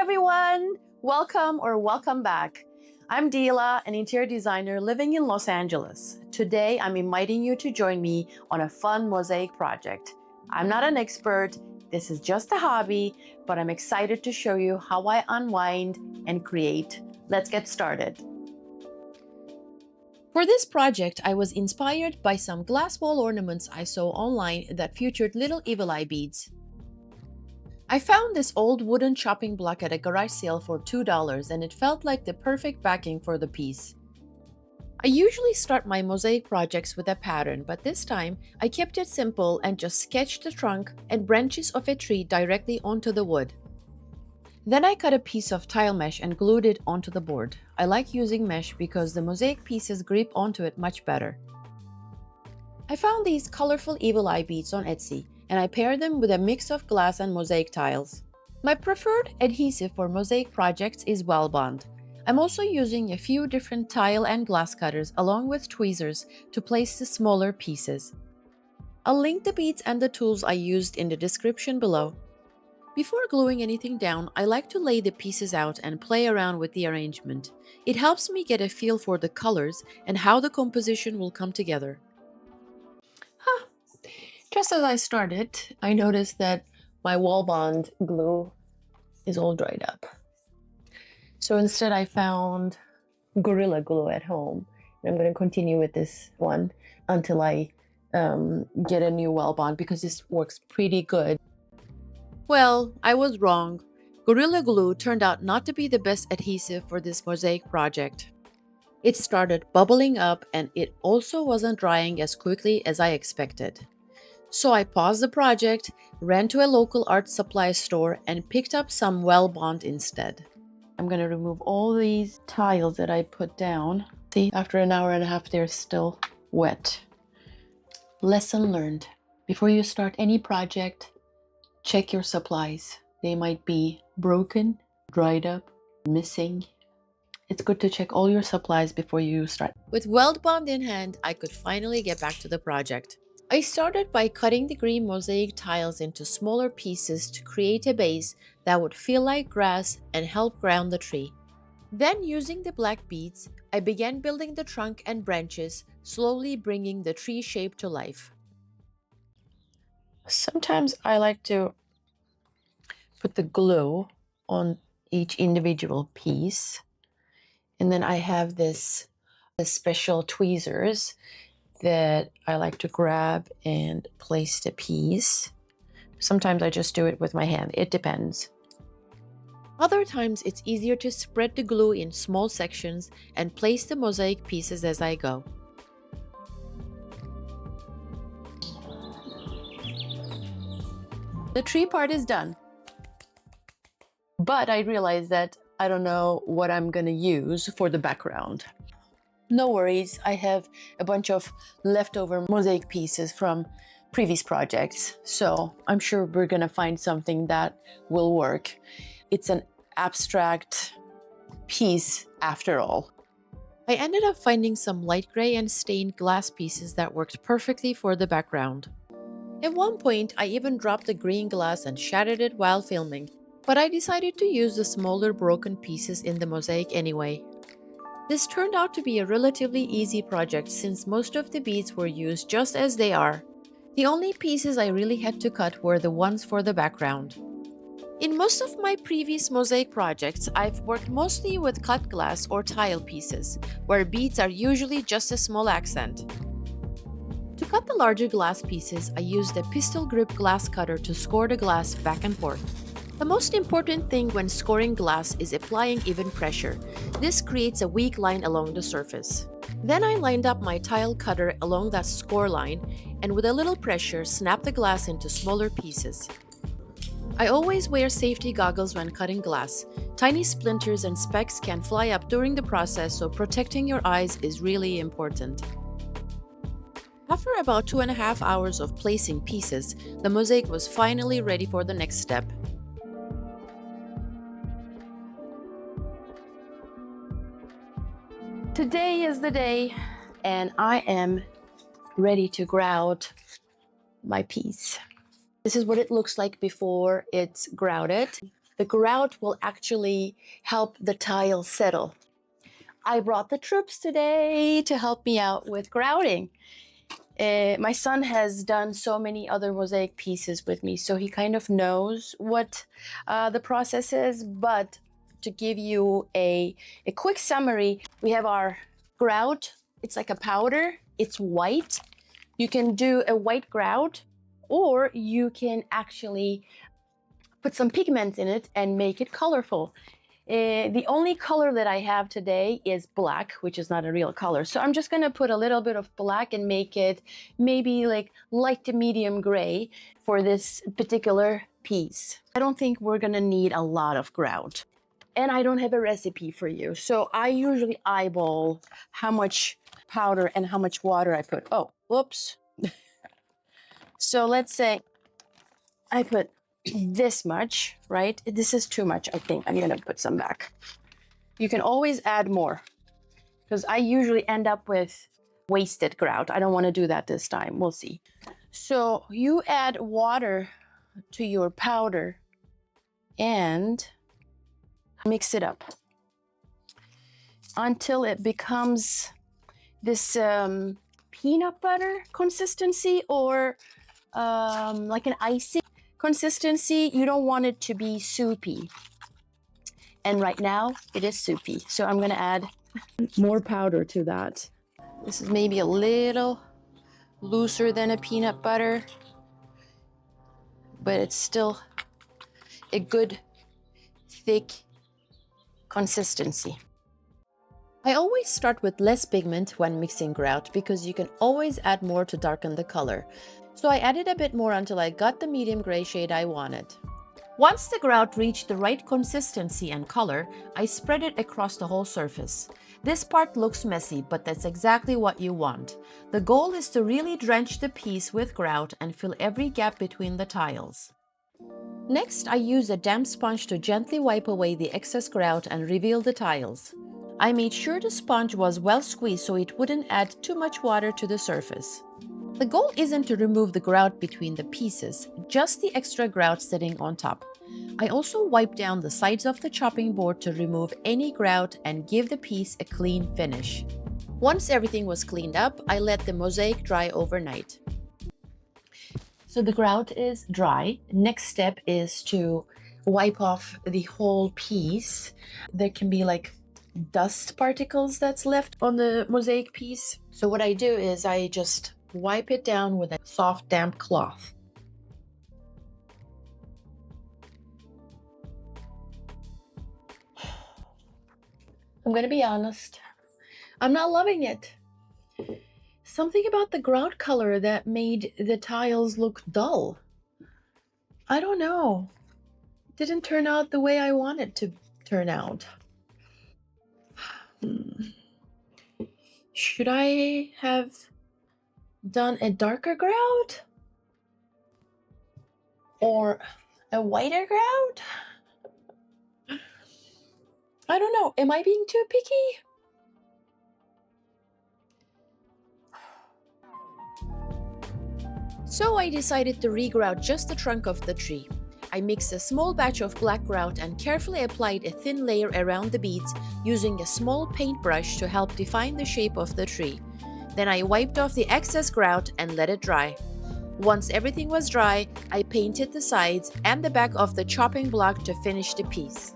everyone! Welcome or welcome back. I'm Dila, an interior designer living in Los Angeles. Today, I'm inviting you to join me on a fun mosaic project. I'm not an expert, this is just a hobby, but I'm excited to show you how I unwind and create. Let's get started. For this project, I was inspired by some glass wall ornaments I saw online that featured little evil eye beads. I found this old wooden chopping block at a garage sale for $2 and it felt like the perfect backing for the piece. I usually start my mosaic projects with a pattern, but this time I kept it simple and just sketched the trunk and branches of a tree directly onto the wood. Then I cut a piece of tile mesh and glued it onto the board. I like using mesh because the mosaic pieces grip onto it much better. I found these colorful evil eye beads on Etsy, and I paired them with a mix of glass and mosaic tiles. My preferred adhesive for mosaic projects is Well Bond. I'm also using a few different tile and glass cutters along with tweezers to place the smaller pieces. I'll link the beads and the tools I used in the description below. Before gluing anything down, I like to lay the pieces out and play around with the arrangement. It helps me get a feel for the colors and how the composition will come together. Just as I started, I noticed that my Wall Bond glue is all dried up. So instead I found Gorilla Glue at home. And I'm going to continue with this one until I get a new Well Bond because this works pretty good. Well, I was wrong. Gorilla Glue turned out not to be the best adhesive for this mosaic project. It started bubbling up and it also wasn't drying as quickly as I expected. So I paused the project, ran to a local art supply store, and picked up some Well Bond instead. I'm going to remove all these tiles that I put down. See, after an hour and a half, they're still wet. Lesson learned. Before you start any project, check your supplies. They might be broken, dried up, missing. It's good to check all your supplies before you start. With Well Bond in hand, I could finally get back to the project. I started by cutting the green mosaic tiles into smaller pieces to create a base that would feel like grass and help ground the tree. Then, using the black beads, I began building the trunk and branches, slowly bringing the tree shape to life. Sometimes I like to put the glue on each individual piece, and then I have this special tweezers that I like to grab and place the piece. Sometimes I just do it with my hand, it depends. Other times it's easier to spread the glue in small sections and place the mosaic pieces as I go. The tree part is done. But I realized that I don't know what I'm gonna use for the background. No worries, I have a bunch of leftover mosaic pieces from previous projects, so I'm sure we're gonna find something that will work. It's an abstract piece after all. I ended up finding some light gray and stained glass pieces that worked perfectly for the background. At one point, I even dropped the green glass and shattered it while filming, but I decided to use the smaller broken pieces in the mosaic anyway. This turned out to be a relatively easy project since most of the beads were used just as they are. The only pieces I really had to cut were the ones for the background. In most of my previous mosaic projects, I've worked mostly with cut glass or tile pieces, where beads are usually just a small accent. To cut the larger glass pieces, I used a pistol grip glass cutter to score the glass back and forth. The most important thing when scoring glass is applying even pressure. This creates a weak line along the surface. Then I lined up my tile cutter along that score line and with a little pressure snapped the glass into smaller pieces. I always wear safety goggles when cutting glass. Tiny splinters and specks can fly up during the process, so protecting your eyes is really important. After about 2.5 hours of placing pieces, the mosaic was finally ready for the next step. Today is the day, and I am ready to grout my piece. This is what it looks like before it's grouted. The grout will actually help the tile settle. I brought the troops today to help me out with grouting. My son has done so many other mosaic pieces with me, so he kind of knows what the process is. But to give you a quick summary, we have our grout. It's like a powder. It's white. You can do a white grout, or you can actually put some pigments in it and make it colorful. The only color that I have today is black, which is not a real color. So I'm just gonna put a little bit of black and make it maybe like light to medium gray for this particular piece. I don't think we're gonna need a lot of grout. And I don't have a recipe for you. So I usually eyeball how much powder and how much water I put. Oh, whoops. So let's say I put this much, right? This is too much, I think. I'm gonna put some back. You can always add more because I usually end up with wasted grout. I don't want to do that this time. We'll see. So you add water to your powder and mix it up until it becomes this peanut butter consistency, or like an icing consistency. You don't want it to be soupy. And right now it is soupy. So I'm gonna add more powder to that. This is maybe a little looser than a peanut butter, but it's still a good thick consistency. I always start with less pigment when mixing grout because you can always add more to darken the color. So I added a bit more until I got the medium gray shade I wanted. Once the grout reached the right consistency and color, I spread it across the whole surface. This part looks messy, but that's exactly what you want. The goal is to really drench the piece with grout and fill every gap between the tiles. Next, I use a damp sponge to gently wipe away the excess grout and reveal the tiles. I made sure the sponge was well squeezed so it wouldn't add too much water to the surface. The goal isn't to remove the grout between the pieces, just the extra grout sitting on top. I also wiped down the sides of the chopping board to remove any grout and give the piece a clean finish. Once everything was cleaned up, I let the mosaic dry overnight. So the grout is dry. Next step is to wipe off the whole piece. There can be like dust particles that's left on the mosaic piece. So what I do is I just wipe it down with a soft damp cloth. I'm gonna be honest, I'm not loving it. Something about the grout color that made the tiles look dull. I don't know. It didn't turn out the way I wanted to turn out. Should I have done a darker grout? Or a whiter grout? I don't know. Am I being too picky? So I decided to regrout just the trunk of the tree. I mixed a small batch of black grout and carefully applied a thin layer around the beads using a small paintbrush to help define the shape of the tree. Then I wiped off the excess grout and let it dry. Once everything was dry, I painted the sides and the back of the chopping block to finish the piece.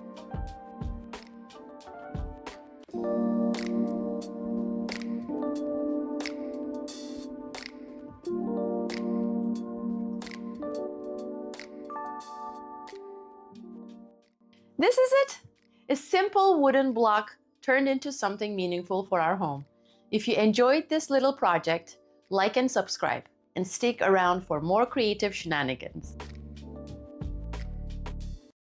This is it! A simple wooden block turned into something meaningful for our home. If you enjoyed this little project, like and subscribe, and stick around for more creative shenanigans.